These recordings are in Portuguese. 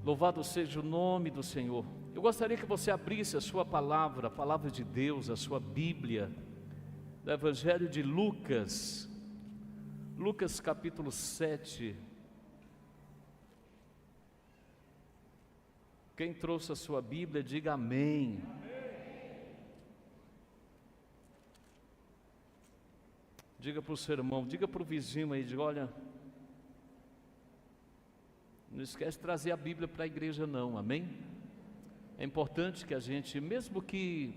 Louvado seja o nome do Senhor. Eu gostaria que você abrisse a sua palavra, a palavra de Deus, a sua Bíblia, do Evangelho de Lucas, Lucas capítulo 7. Quem trouxe a sua Bíblia, diga amém. Diga para o seu irmão, diga para o vizinho aí, diga, olha, não esquece de trazer a Bíblia para a igreja não, amém? É importante que a gente, mesmo que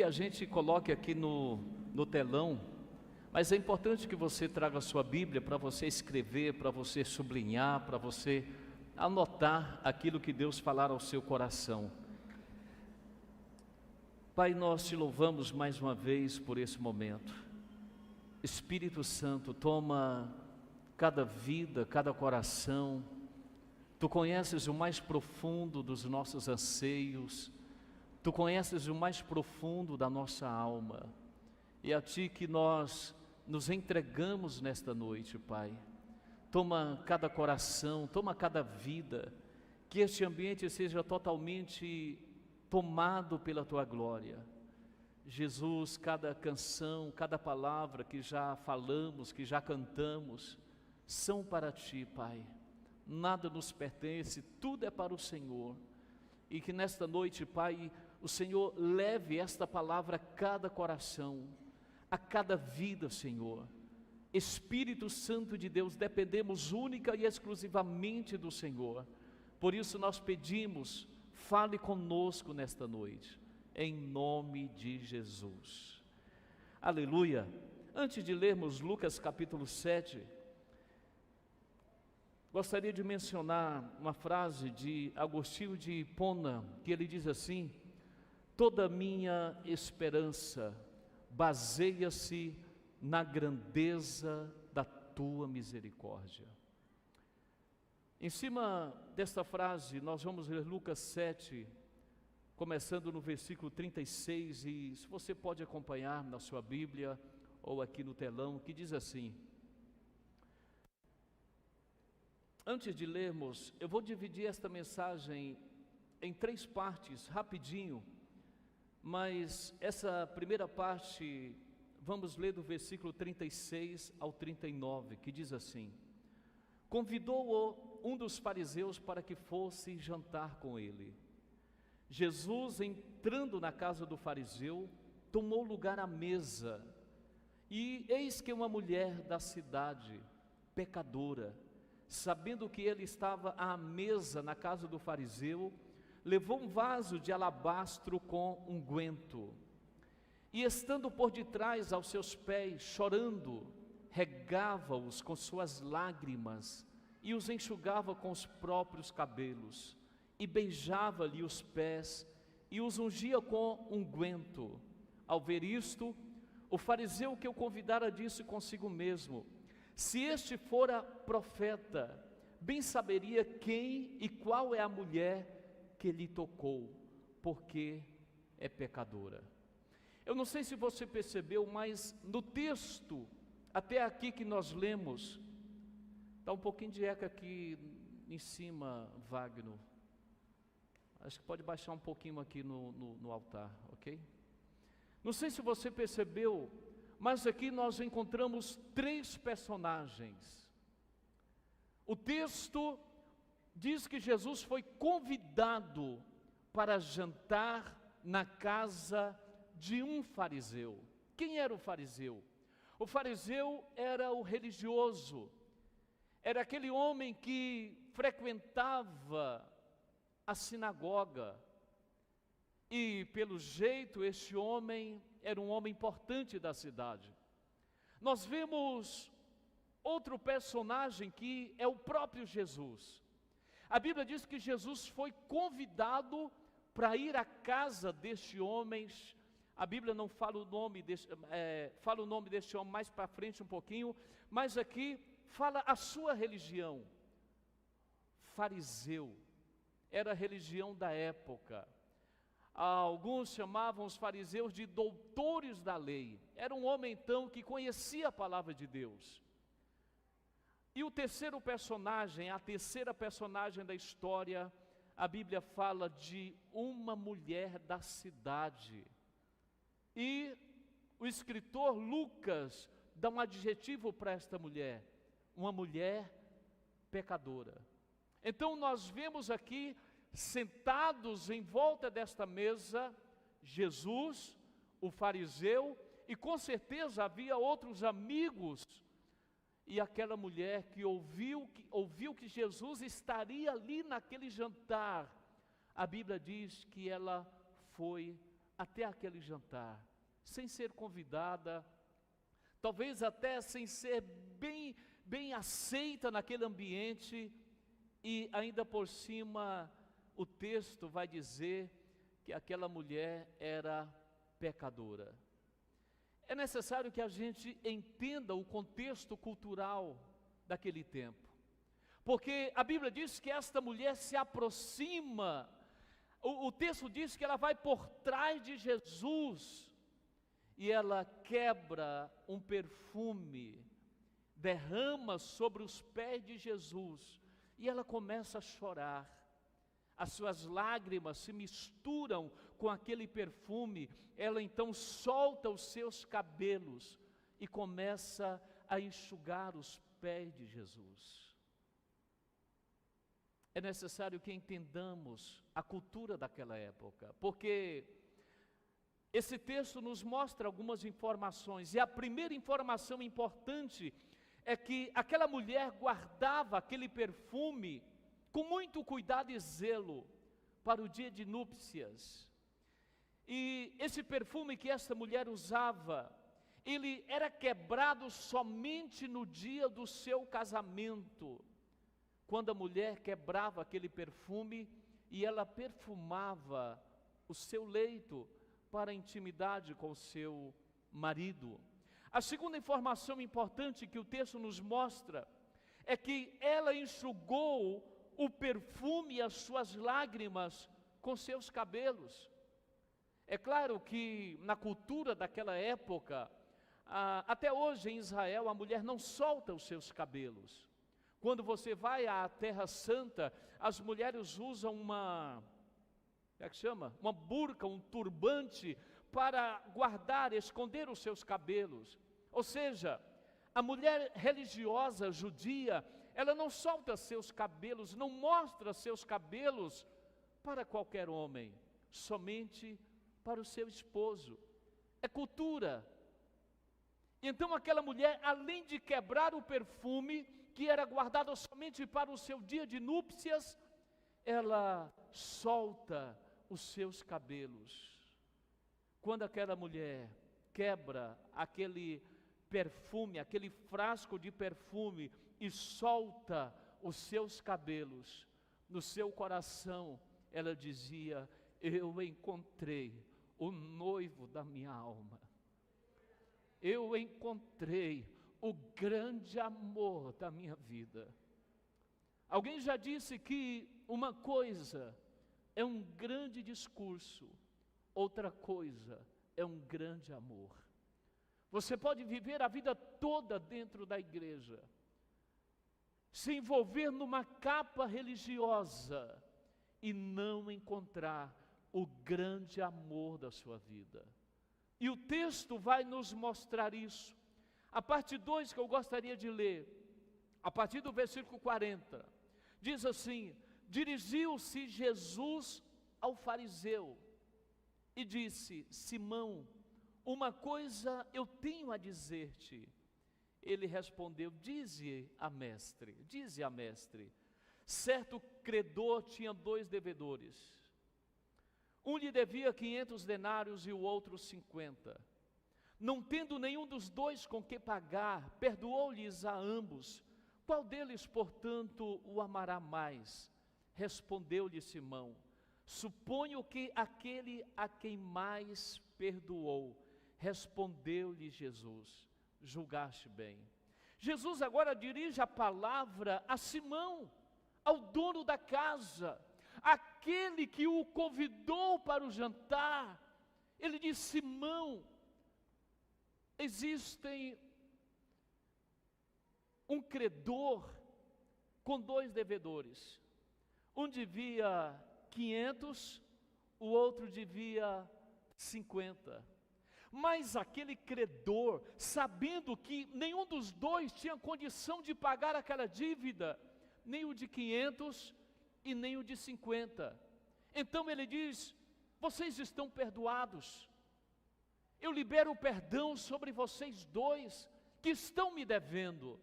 a gente coloque aqui no telão, mas é importante que você traga a sua Bíblia para você escrever, para você sublinhar, para você anotar aquilo que Deus falar ao seu coração. Pai, nós te louvamos mais uma vez por esse momento. Espírito Santo, toma cada vida, cada coração. Tu conheces o mais profundo dos nossos anseios, Tu conheces o mais profundo da nossa alma, e a Ti que nós nos entregamos nesta noite, Pai. Toma cada coração, toma cada vida, que este ambiente seja totalmente tomado pela Tua glória. Jesus, cada canção, cada palavra que já falamos, que já cantamos, são para Ti, Pai. Nada nos pertence, tudo é para o Senhor. E que nesta noite, Pai, o Senhor leve esta palavra a cada coração, a cada vida, Senhor. Espírito Santo de Deus, dependemos única e exclusivamente do Senhor. Por isso nós pedimos, fale conosco nesta noite, em nome de Jesus. Aleluia. Antes de lermos Lucas capítulo 7, gostaria de mencionar uma frase de Agostinho de Hipona, que ele diz assim: toda minha esperança baseia-se na grandeza da Tua misericórdia. Em cima desta frase, nós vamos ler Lucas 7, começando no versículo 36, e se você pode acompanhar na sua Bíblia, ou aqui no telão, que diz assim. Antes de lermos, eu vou dividir esta mensagem em 3 partes, rapidinho, mas essa primeira parte, vamos ler do versículo 36 ao 39, que diz assim: convidou-o um dos fariseus para que fosse jantar com ele. Jesus, entrando na casa do fariseu, tomou lugar à mesa, e eis que uma mulher da cidade, pecadora, sabendo que ele estava à mesa na casa do fariseu, levou um vaso de alabastro com unguento, e estando por detrás aos seus pés, chorando, regava-os com suas lágrimas, e os enxugava com os próprios cabelos, e beijava-lhe os pés, e os ungia com unguento. Ao ver isto, o fariseu que o convidara disse consigo mesmo: se este fora profeta, bem saberia quem e qual é a mulher que lhe tocou, porque é pecadora. Eu não sei se você percebeu, mas no texto, até aqui que nós lemos, está um pouquinho de eco aqui em cima, Wagner. Acho que pode baixar um pouquinho aqui no altar, ok? Não sei se você percebeu, mas aqui nós encontramos 3 personagens. O texto diz que Jesus foi convidado para jantar na casa de um fariseu. Quem era o fariseu? O fariseu era o religioso, era aquele homem que frequentava a sinagoga, e pelo jeito este homem era um homem importante da cidade. Nós vemos outro personagem que é o próprio Jesus. A Bíblia diz que Jesus foi convidado para ir à casa deste homem. A Bíblia não fala o nome fala o nome deste homem mais para frente um pouquinho, mas aqui fala a sua religião. Fariseu era a religião da época. Alguns chamavam os fariseus de doutores da lei. Era um homem então que conhecia a palavra de Deus. E o terceiro personagem, a terceira personagem da história, a Bíblia fala de uma mulher da cidade. E o escritor Lucas dá um adjetivo para esta mulher, uma mulher pecadora. Então nós vemos aqui, sentados em volta desta mesa, Jesus, o fariseu, e com certeza havia outros amigos, e aquela mulher que ouviu que Jesus estaria ali naquele jantar. A Bíblia diz que ela foi até aquele jantar, sem ser convidada, talvez até sem ser bem aceita naquele ambiente, e ainda por cima o texto vai dizer que aquela mulher era pecadora. É necessário que a gente entenda o contexto cultural daquele tempo, porque a Bíblia diz que esta mulher se aproxima, o texto diz que ela vai por trás de Jesus, e ela quebra um perfume, derrama sobre os pés de Jesus, e ela começa a chorar. As suas lágrimas se misturam com aquele perfume. Ela então solta os seus cabelos e começa a enxugar os pés de Jesus. É necessário que entendamos a cultura daquela época, porque esse texto nos mostra algumas informações, e a primeira informação importante é que aquela mulher guardava aquele perfume com muito cuidado e zelo para o dia de núpcias. E esse perfume que esta mulher usava, ele era quebrado somente no dia do seu casamento, quando a mulher quebrava aquele perfume e ela perfumava o seu leito para a intimidade com o seu marido. A segunda informação importante que o texto nos mostra é que ela enxugou o perfume e as suas lágrimas com seus cabelos. É claro que na cultura daquela época, até hoje em Israel, a mulher não solta os seus cabelos. Quando você vai à Terra Santa, as mulheres usam uma burca, um turbante, para guardar, esconder os seus cabelos. Ou seja, a mulher religiosa judia, ela não solta seus cabelos, não mostra seus cabelos para qualquer homem, somente para o seu esposo. É cultura. Então aquela mulher, além de quebrar o perfume, que era guardado somente para o seu dia de núpcias, ela solta os seus cabelos. Quando aquela mulher quebra aquele perfume, aquele frasco de perfume, e solta os seus cabelos, no seu coração ela dizia: eu encontrei o noivo da minha alma, eu encontrei o grande amor da minha vida. Alguém já disse que uma coisa é um grande discurso, outra coisa é um grande amor. Você pode viver a vida toda dentro da igreja, se envolver numa capa religiosa e não encontrar o grande amor da sua vida. E o texto vai nos mostrar isso. A parte 2 que eu gostaria de ler, a partir do versículo 40, diz assim: dirigiu-se Jesus ao fariseu e disse: Simão, uma coisa eu tenho a dizer-te. Ele respondeu: dize a mestre. Certo credor tinha 2 devedores. Um lhe devia 500 denários e o outro 50. Não tendo nenhum dos 2 com que pagar, perdoou-lhes a ambos. Qual deles, portanto, o amará mais? Respondeu-lhe Simão: suponho que aquele a quem mais perdoou. Respondeu-lhe Jesus: julgaste bem. Jesus agora dirige a palavra a Simão, ao dono da casa, aquele que o convidou para o jantar. Ele diz: Simão, existem um credor com dois devedores. Um devia 500, o outro devia 50. Mas aquele credor, sabendo que nenhum dos dois tinha condição de pagar aquela dívida, nem o de 500 e nem o de 50. Então ele diz: vocês estão perdoados. Eu libero o perdão sobre vocês dois que estão me devendo.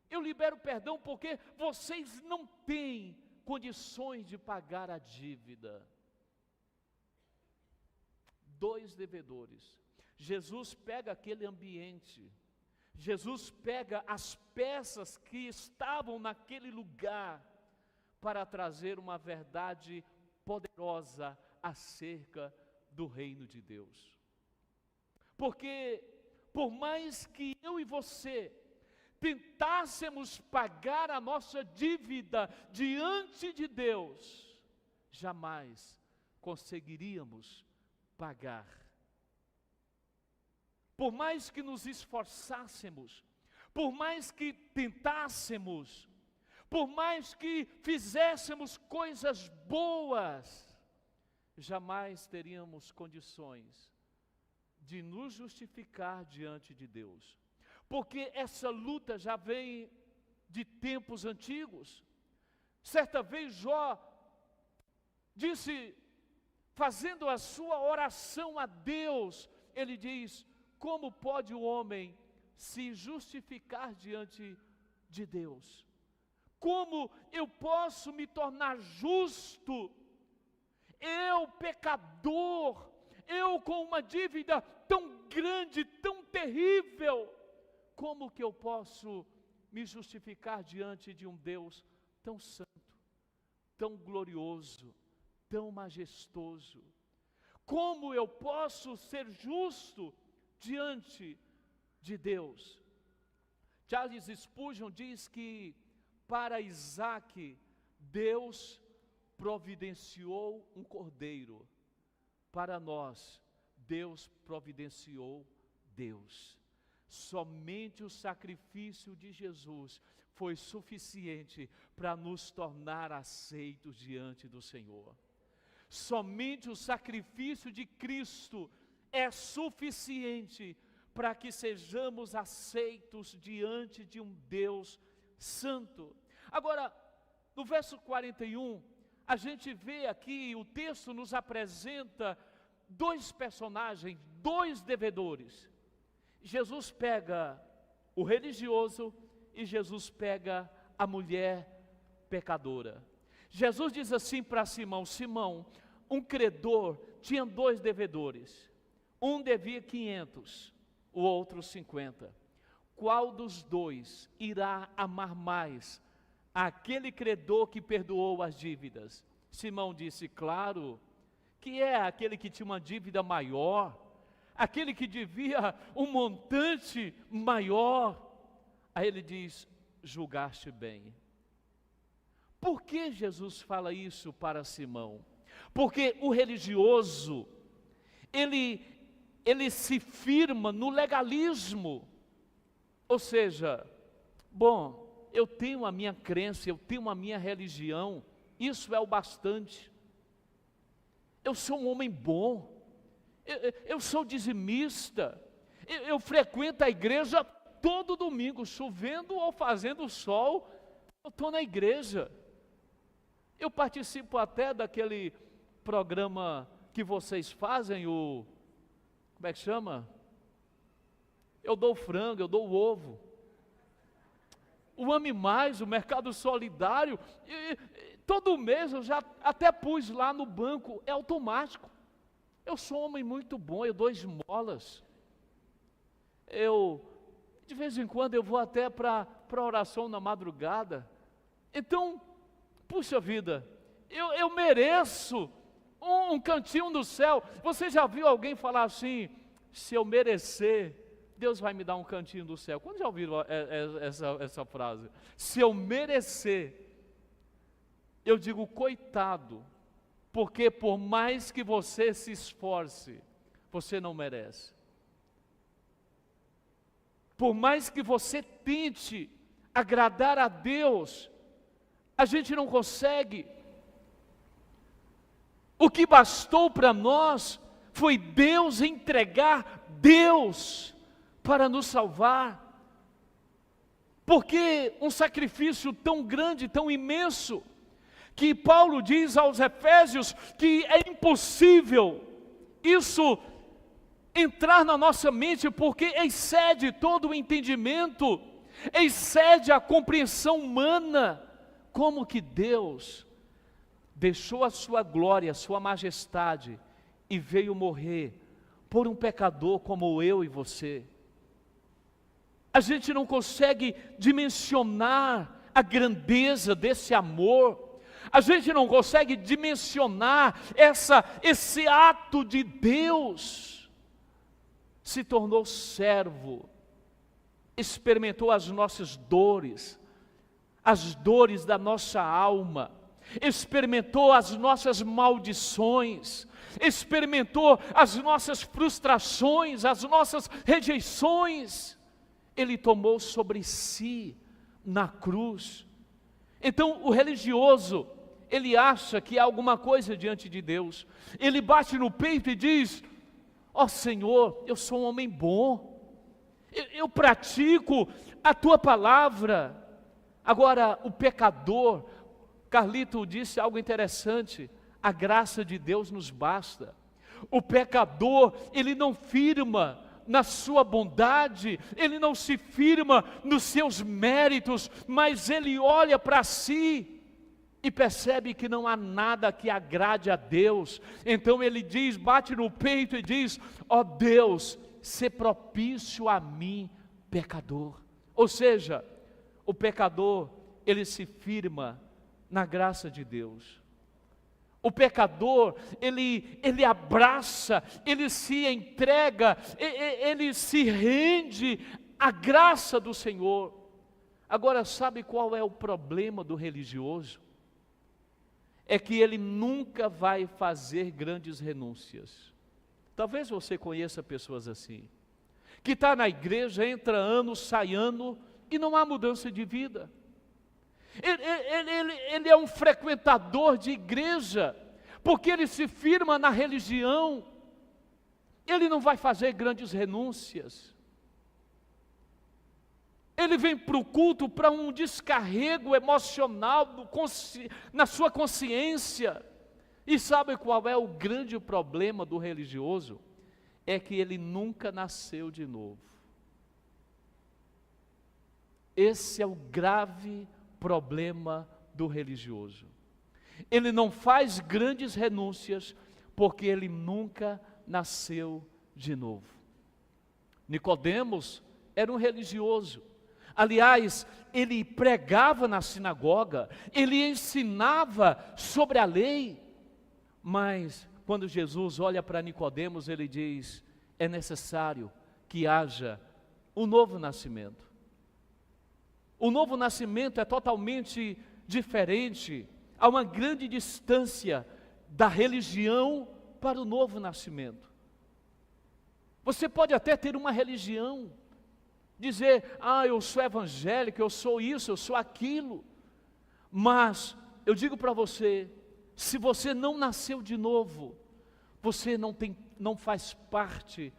Eu libero perdão porque vocês não têm condições de pagar a dívida. Dois devedores. Jesus pega aquele ambiente, Jesus pega as peças que estavam naquele lugar para trazer uma verdade poderosa acerca do reino de Deus. Porque por mais que eu e você tentássemos pagar a nossa dívida diante de Deus, jamais conseguiríamos pagar. Por mais que nos esforçássemos, por mais que tentássemos, por mais que fizéssemos coisas boas, jamais teríamos condições de nos justificar diante de Deus. Porque essa luta já vem de tempos antigos. Certa vez Jó disse, fazendo a sua oração a Deus, ele diz: como pode o homem se justificar diante de Deus? Como eu posso me tornar justo? Eu, pecador, eu com uma dívida tão grande, tão terrível, como que eu posso me justificar diante de um Deus tão santo, tão glorioso, tão majestoso? Como eu posso ser justo diante de Deus? Charles Spurgeon diz que para Isaac, Deus providenciou um cordeiro. Para nós, Deus providenciou Deus. Somente o sacrifício de Jesus foi suficiente para nos tornar aceitos diante do Senhor. Somente o sacrifício de Cristo é suficiente para que sejamos aceitos diante de um Deus santo. Agora, no verso 41, a gente vê aqui, o texto nos apresenta dois personagens, dois devedores. Jesus pega o religioso e Jesus pega a mulher pecadora. Jesus diz assim para Simão: Simão, um credor tinha dois devedores. Um devia 500, o outro 50. Qual dos dois irá amar mais aquele credor que perdoou as dívidas? Simão disse: claro, que é aquele que tinha uma dívida maior, aquele que devia um montante maior. Aí ele diz: julgaste bem. Por que Jesus fala isso para Simão? Porque o religioso, ele se firma no legalismo. Ou seja, bom, eu tenho a minha crença, eu tenho a minha religião, isso é o bastante. Eu sou um homem bom, eu sou dizimista, eu frequento a igreja todo domingo, chovendo ou fazendo sol, eu estou na igreja. Eu participo até daquele programa que vocês fazem, como é que chama? Eu dou frango, eu dou ovo. O Ame Mais, o Mercado Solidário, todo mês eu já até pus lá no banco, é automático. Eu sou um homem muito bom, eu dou esmolas. De vez em quando eu vou até para oração na madrugada. Então, puxa vida, eu mereço um cantinho no céu. Você já viu alguém falar assim: se eu merecer, Deus vai me dar um cantinho do céu? Quando já ouviram essa frase? Se eu merecer, eu digo coitado, porque por mais que você se esforce, você não merece. Por mais que você tente agradar a Deus, a gente não consegue. O que bastou para nós foi Deus entregar Deus para nos salvar. Porque um sacrifício tão grande, tão imenso, que Paulo diz aos Efésios que é impossível isso entrar na nossa mente, porque excede todo o entendimento, excede a compreensão humana. Como que Deus deixou a sua glória, a sua majestade e veio morrer por um pecador como eu e você. A gente não consegue dimensionar a grandeza desse amor. A gente não consegue dimensionar esse ato de Deus. Se tornou servo, experimentou as nossas dores, as dores da nossa alma, experimentou as nossas maldições, experimentou as nossas frustrações, as nossas rejeições. Ele tomou sobre si na cruz. Então o religioso, ele acha que há alguma coisa diante de Deus. Ele bate no peito e diz: ó Senhor, eu sou um homem bom, eu pratico a tua palavra. Agora o pecador, Carlito disse algo interessante: a graça de Deus nos basta. O pecador, ele não firma na sua bondade, ele não se firma nos seus méritos, mas ele olha para si e percebe que não há nada que agrade a Deus. Então ele diz, bate no peito e diz: ó Deus, sê propício a mim, pecador. Ou seja, o pecador, ele se firma na graça de Deus. O pecador, ele abraça, ele se entrega, ele se rende à graça do Senhor. Agora, sabe qual é o problema do religioso? É que ele nunca vai fazer grandes renúncias. Talvez você conheça pessoas assim, que está na igreja, entra ano, sai ano, e não há mudança de vida. Ele é um frequentador de igreja, porque ele se firma na religião, ele não vai fazer grandes renúncias. Ele vem para o culto para um descarrego emocional na sua consciência. E sabe qual é o grande problema do religioso? É que ele nunca nasceu de novo. Esse é o grave problema do religioso. Ele não faz grandes renúncias porque ele nunca nasceu de novo. Nicodemos era um religioso. Aliás, ele pregava na sinagoga, ele ensinava sobre a lei. Mas quando Jesus olha para Nicodemos, ele diz: é necessário que haja um novo nascimento. O novo nascimento é totalmente diferente, há uma grande distância da religião para o novo nascimento. Você pode até ter uma religião, dizer: eu sou evangélico, eu sou isso, eu sou aquilo. Mas eu digo para você, se você não nasceu de novo, você não faz parte,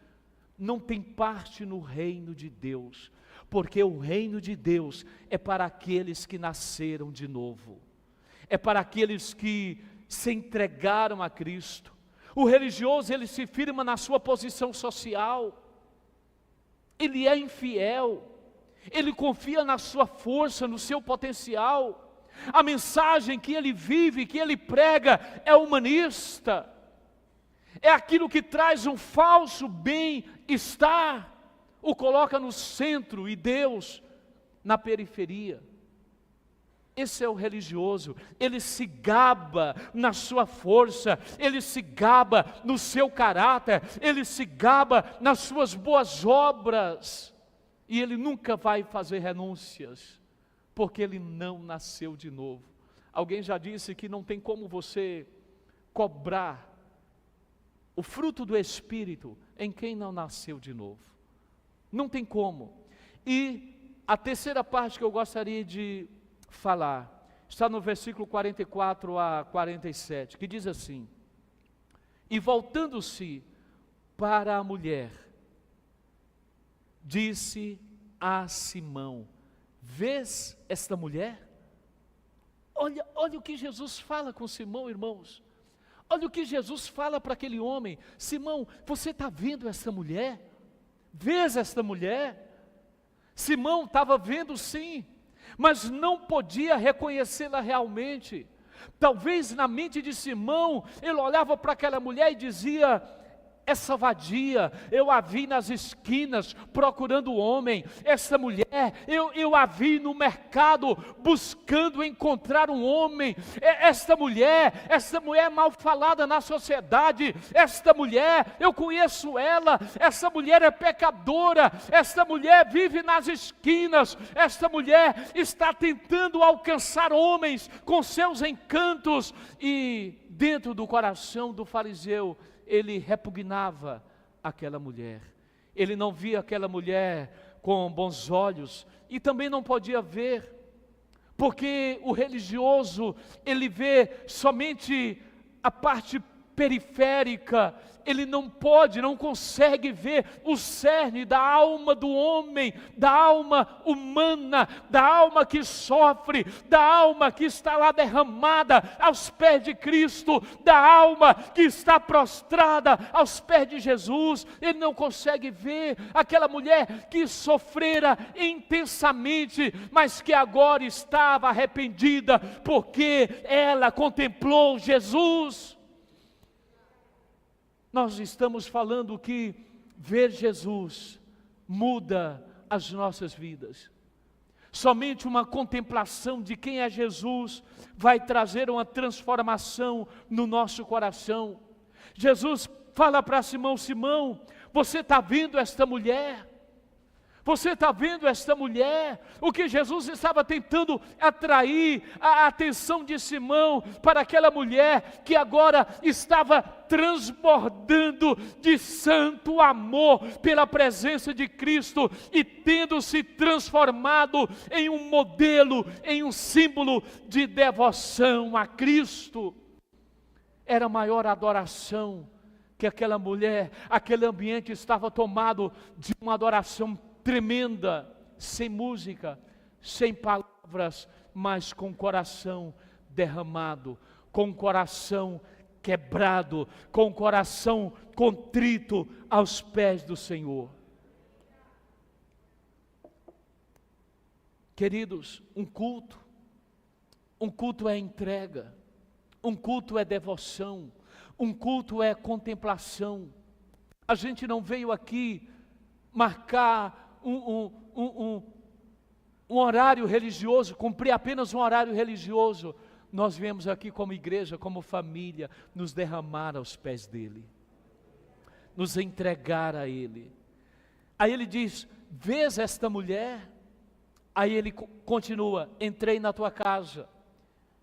não tem parte no reino de Deus. Porque o reino de Deus é para aqueles que nasceram de novo, é para aqueles que se entregaram a Cristo. O religioso, ele se firma na sua posição social, ele é infiel, ele confia na sua força, no seu potencial. A mensagem que ele vive, que ele prega, é humanista, é aquilo que traz um falso bem-estar, o coloca no centro e Deus na periferia. Esse é o religioso, ele se gaba na sua força, ele se gaba no seu caráter, ele se gaba nas suas boas obras, e ele nunca vai fazer renúncias, porque ele não nasceu de novo. Alguém já disse que não tem como você cobrar o fruto do Espírito em quem não nasceu de novo. Não tem como. E a terceira parte que eu gostaria de falar está no versículo 44 a 47, que diz assim: e voltando-se para a mulher, disse a Simão: vês esta mulher? Olha o que Jesus fala com Simão, irmãos. Olha o que Jesus fala para aquele homem: Simão, você está vendo esta mulher? Vês esta mulher? Simão estava vendo, sim, mas não podia reconhecê-la realmente. Talvez na mente de Simão, ele olhava para aquela mulher e dizia: essa vadia, eu a vi nas esquinas procurando homem. Essa mulher, eu a vi no mercado buscando encontrar um homem. Esta mulher mal falada na sociedade. Esta mulher, eu conheço ela. Essa mulher é pecadora. Esta mulher vive nas esquinas. Esta mulher está tentando alcançar homens com seus encantos. E dentro do coração do fariseu, ele repugnava aquela mulher. Ele não via aquela mulher com bons olhos e também não podia ver, porque o religioso, ele vê somente a parte periférica. Ele não consegue ver o cerne da alma do homem, da alma humana, da alma que sofre, da alma que está lá derramada aos pés de Cristo, da alma que está prostrada aos pés de Jesus. Ele não consegue ver aquela mulher que sofrera intensamente, mas que agora estava arrependida, porque ela contemplou Jesus. Nós estamos falando que ver Jesus muda as nossas vidas. Somente uma contemplação de quem é Jesus vai trazer uma transformação no nosso coração. Jesus fala para Simão: Simão, você está vendo esta mulher? Você está vendo esta mulher? O que Jesus estava tentando atrair a atenção de Simão para aquela mulher que agora estava transbordando de santo amor pela presença de Cristo e tendo se transformado em um modelo, em um símbolo de devoção a Cristo. Era a maior adoração que aquela mulher, aquele ambiente estava tomado de uma adoração tremenda, sem música, sem palavras, mas com o coração derramado, com o coração quebrado, com o coração contrito aos pés do Senhor. Queridos, um culto é entrega, um culto é devoção, um culto é contemplação. A gente não veio aqui marcar um horário religioso, cumprir apenas um horário religioso. Nós viemos aqui como igreja, como família, nos derramar aos pés dele, nos entregar a ele. Aí ele diz: vês esta mulher? Aí ele continua: entrei na tua casa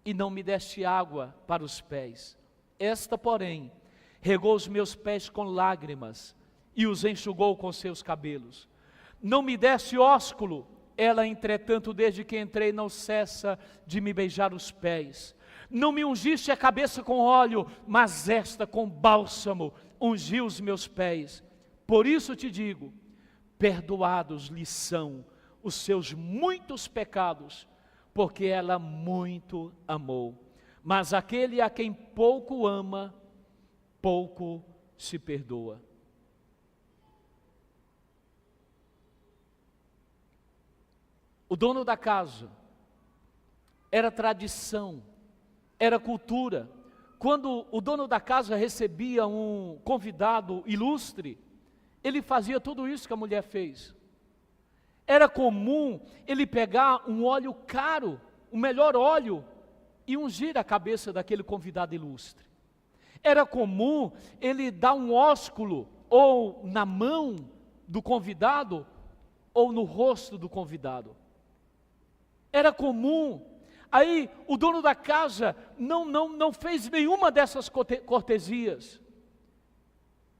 e não me deste água para os pés. Esta, porém, regou os meus pés com lágrimas e os enxugou com seus cabelos. Não me desse ósculo, ela, entretanto, desde que entrei, não cessa de me beijar os pés. Não me ungiste a cabeça com óleo, mas esta com bálsamo ungiu os meus pés. Por isso te digo, perdoados lhe são os seus muitos pecados, porque ela muito amou. Mas aquele a quem pouco ama, pouco se perdoa. O dono da casa, era tradição, era cultura. Quando o dono da casa recebia um convidado ilustre, ele fazia tudo isso que a mulher fez. Era comum ele pegar um óleo caro, o melhor óleo, e ungir a cabeça daquele convidado ilustre. Era comum ele dar um ósculo, ou na mão do convidado, ou no rosto do convidado. Era comum. Aí o dono da casa não fez nenhuma dessas cortesias.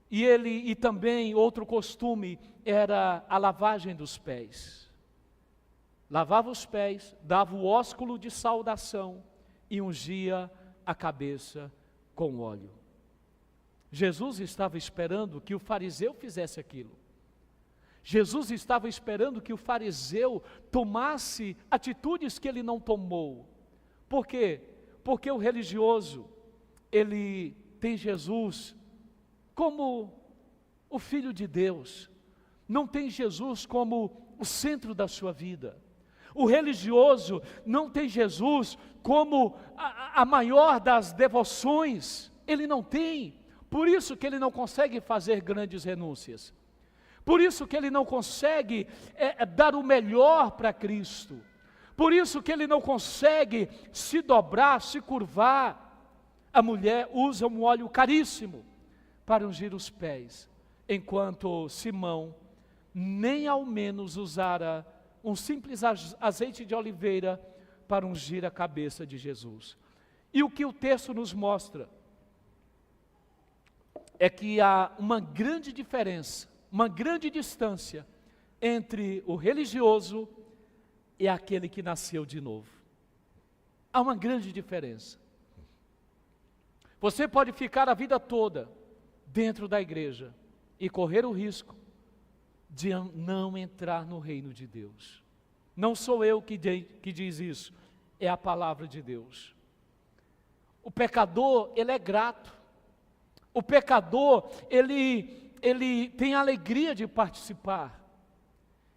E também outro costume era a lavagem dos pés. lavava os pés, dava o ósculo de saudação e ungia a cabeça com óleo. Jesus estava esperando que o fariseu fizesse aquilo. Jesus estava esperando que o fariseu tomasse atitudes que ele não tomou. Por quê? Porque o religioso, ele tem Jesus como o Filho de Deus, não tem Jesus como o centro da sua vida. O religioso não tem Jesus como a maior das devoções, ele não tem. Por isso que ele não consegue fazer grandes renúncias. Por isso que ele não consegue dar o melhor para Cristo. Por isso que ele não consegue se dobrar, se curvar. A mulher usa um óleo caríssimo para ungir os pés, enquanto Simão nem ao menos usara um simples azeite de oliveira para ungir a cabeça de Jesus. E o que o texto nos mostra é que há uma grande diferença, uma grande distância entre o religioso e aquele que nasceu de novo. Há uma grande diferença. Você pode ficar a vida toda dentro da igreja e correr o risco de não entrar no reino de Deus. Não sou eu que diz isso, é a palavra de Deus. O pecador, ele é grato. O pecador, ele tem alegria de participar.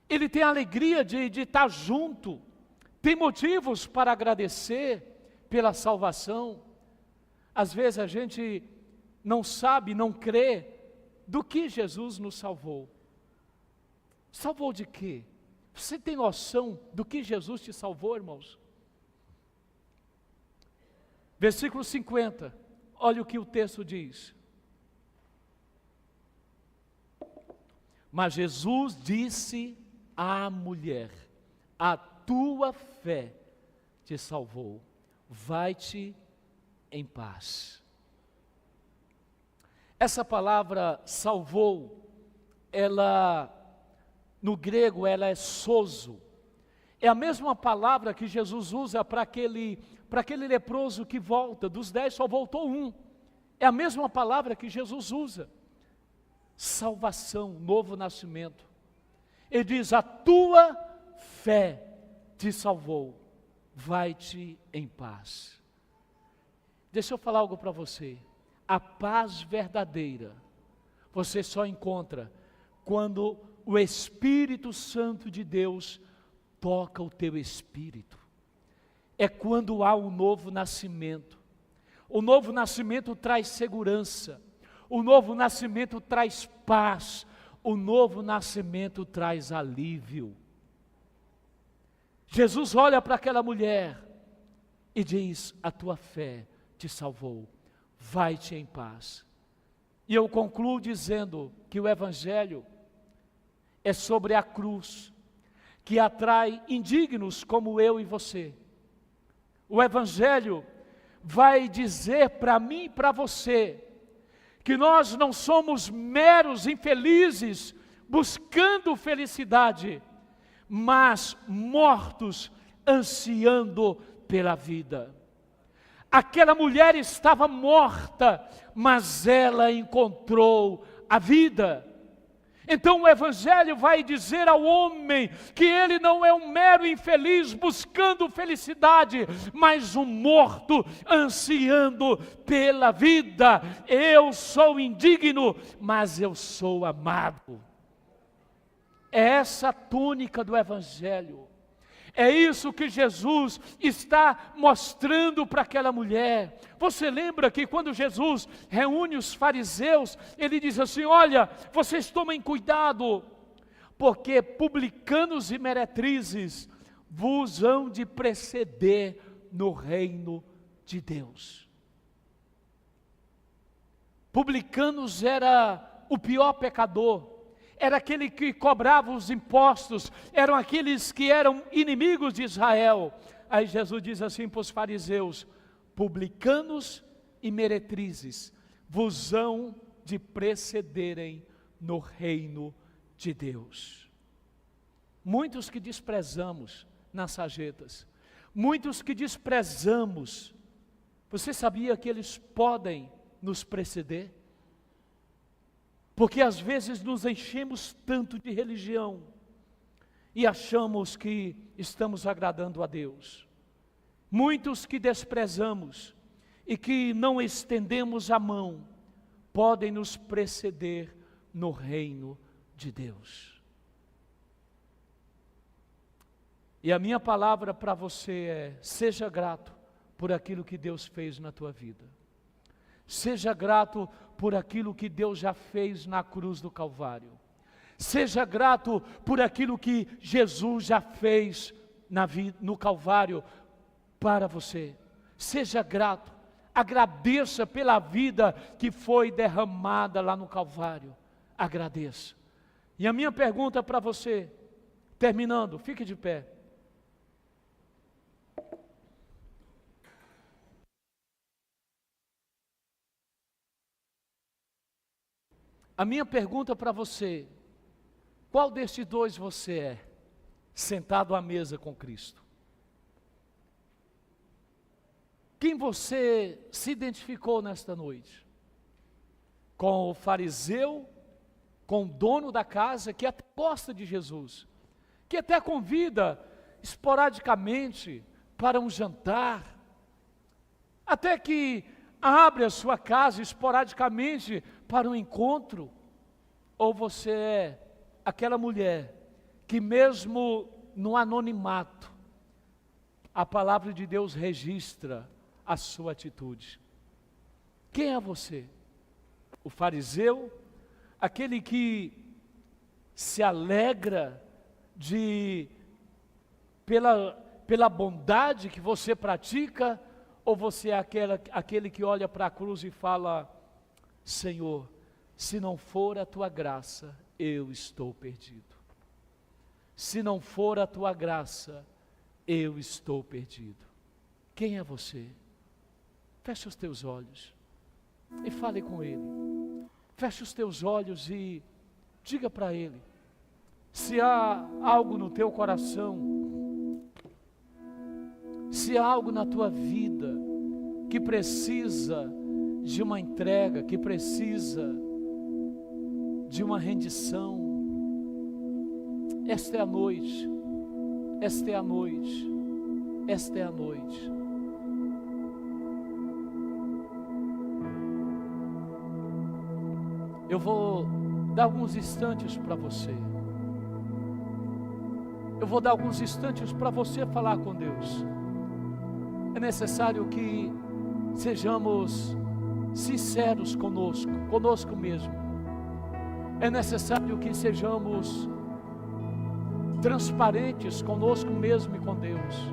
Ele tem alegria de estar junto. Tem motivos para agradecer pela salvação. Às vezes a gente não sabe, não crê do que Jesus nos salvou. Salvou de quê? Você tem noção do que Jesus te salvou, irmãos? Versículo 50, olha o que o texto diz. Mas Jesus disse à mulher: a tua fé te salvou, vai-te em paz. Essa palavra salvou, ela, no grego, ela é sozo. É a mesma palavra que Jesus usa para aquele leproso que volta, dos 10 só voltou um. É a mesma palavra que Jesus usa. Salvação, novo nascimento. Ele diz: a tua fé te salvou, vai-te em paz. Deixa eu falar algo para você. A paz verdadeira você só encontra quando o Espírito Santo de Deus toca o teu espírito. É quando há um novo nascimento. O novo nascimento traz segurança. O novo nascimento traz paz. O novo nascimento traz alívio. Jesus olha para aquela mulher e diz: a tua fé te salvou, vai-te em paz. E eu concluo dizendo que o Evangelho é sobre a cruz, que atrai indignos como eu e você. O Evangelho vai dizer para mim e para você, que nós não somos meros infelizes buscando felicidade, mas mortos ansiando pela vida. Aquela mulher estava morta, mas ela encontrou a vida. Então o Evangelho vai dizer ao homem que ele não é um mero infeliz buscando felicidade, mas um morto ansiando pela vida. Eu sou indigno, mas eu sou amado. É essa a tônica do Evangelho. É isso que Jesus está mostrando para aquela mulher. Você lembra que quando Jesus reúne os fariseus, ele diz assim: olha, vocês tomem cuidado, porque publicanos e meretrizes vos hão de preceder no reino de Deus. Publicanos era o pior pecador. Era aquele que cobrava os impostos, eram aqueles que eram inimigos de Israel. Aí Jesus diz assim para os fariseus: publicanos e meretrizes vos hão de precederem no reino de Deus. Muitos que desprezamos nas sarjetas. Muitos que desprezamos. Você sabia que eles podem nos preceder? Porque às vezes nos enchemos tanto de religião e achamos que estamos agradando a Deus. Muitos que desprezamos e que não estendemos a mão, podem nos preceder no reino de Deus. E a minha palavra para você é: seja grato por aquilo que Deus fez na tua vida. Seja grato por aquilo que Deus já fez na cruz do Calvário. Seja grato por aquilo que Jesus já fez no Calvário para você. Seja grato. Agradeça pela vida que foi derramada lá no Calvário. Agradeça. E a minha pergunta para você, terminando, fique de pé. A minha pergunta para você: qual destes dois você é, sentado à mesa com Cristo? Quem você se identificou nesta noite? Com o fariseu, com o dono da casa, que até gosta de Jesus, que até convida esporadicamente para um jantar, até que abre a sua casa esporadicamente para um encontro? Ou você é aquela mulher que mesmo no anonimato, a palavra de Deus registra a sua atitude? Quem é você? O fariseu, aquele que se alegra pela bondade que você pratica, ou você é aquele que olha para a cruz e fala: Senhor, se não for a tua graça, eu estou perdido. Se não for a tua graça, eu estou perdido. Quem é você? Feche os teus olhos e fale com Ele. Feche os teus olhos e diga para Ele. Se há algo no teu coração, se há algo na tua vida que precisa de uma entrega, que precisa de uma rendição, esta é a noite, esta é a noite, esta é a noite. Eu vou dar alguns instantes para você. Eu vou dar alguns instantes para você falar com Deus. É necessário que sejamos sinceros conosco mesmo. É necessário que sejamos transparentes conosco mesmo e com Deus.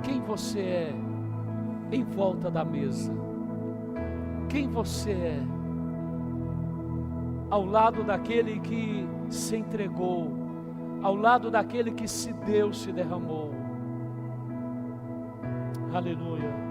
Quem você é em volta da mesa? Quem você é ao lado daquele que se entregou, ao lado daquele que se deu, se derramou? Aleluia.